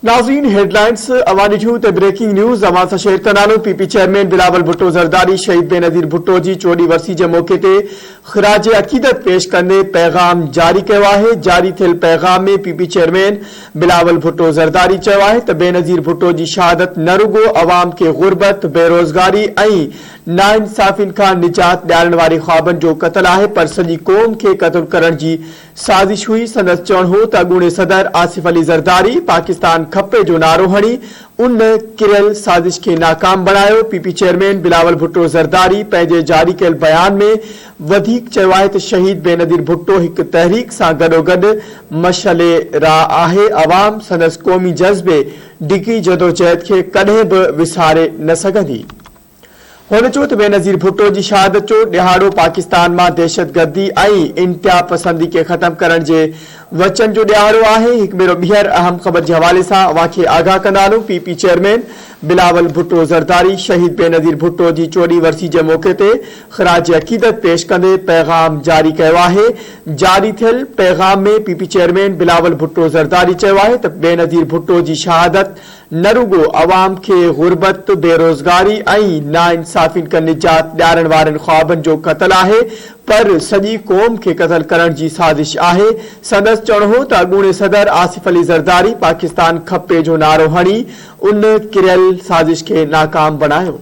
नाज़रीन हेडलाइंस अवानी जूं ते ब्रेकिंग न्यूज़ अवां सां शेयर कंदासूं। पीपी चेयरमैन बिलावल भुट्टो ज़रदारी शहीद बेनज़ीर भुट्टो जी 40 वर्सी जे मौके ते ख़िराज अक़ीदत पेश कंदे पैगाम जारी कयो आहे। जारी थियल पैगाम में पीपी चेयरमैन बिलावल भुट्टो ज़रदारी चयो आहे त बेनज़ीर भुट्टो जी शहादत न रुगो अवाम खे गुरबत, बेरोज़गारी ऐं नाइंसाफ़िन खां निजात ॾियारण वारे ख़्वाबनि जो क़त्ल आहे, पर सॼी क़ौम खे क़त्ल करण जी साज़िश हुई। संदसि चवणु हो त अॻूणे सदर आसिफ अली ज़रदारी पाकिस्तान खपे जो नारो हणी उन किरियल साज़िश खे नाकाम बणायो। पीपी चेयरमैन बिलावल भुट्टो ज़रदारी पंहिंजे जारी कयल बयान में वधीक चयो आहे त शहीद बेनज़ीर भुट्टो हिकु तहरीक सां गॾोगॾु मशअले राह आहे। अवाम संदसि क़ौमी जज़्बे डिघी जदोजहद खे कॾहिं बि विसारे न सघंदी। हुन चयो त बेनज़ीर भुट्टो जी शहादत जो ॾिहाड़ो पाकिस्तान मां दहशतगर्दी ऐं इंतिहा पसंदी खे ख़त्म करण जे वचन जो ॾिहाड़ो आहे। हिकु भेरो ॿीहर अहम ख़बर जे हवाले सां अव्हां खे आगाह कंदासूं। पीपी चेयरमैन बिलावल भुट्टो ज़रदारी शहीद बेनज़ीर भुट्टो जी 40 वर्सी जे मौके ते ख़िराज अक़ीदत पेश कंदे पैगाम जारी कयो आहे। जारी थियल पैगाम में पीपी चेयरमैन बिलावल भुट्टो ज़रदारी चयो आहे त बेनज़ीर भुट्टो जी शहादत न रुगो अवाम खे गुरबत, बेरोज़गारी ऐं नाइंसाफ़िन खां निजात ॾियारण वारनि ख़्वाबनि जो क़त्ल आहे, पर सॼी क़ौम खे क़त्ल करण जी साज़िश आहे। संदसि चवणु हो त अॻूणे सदर आसिफ अली ज़रदारी पाकिस्तान खपे जो नारो हणी उन किरियल साज़िश खे नाकाम बणायो।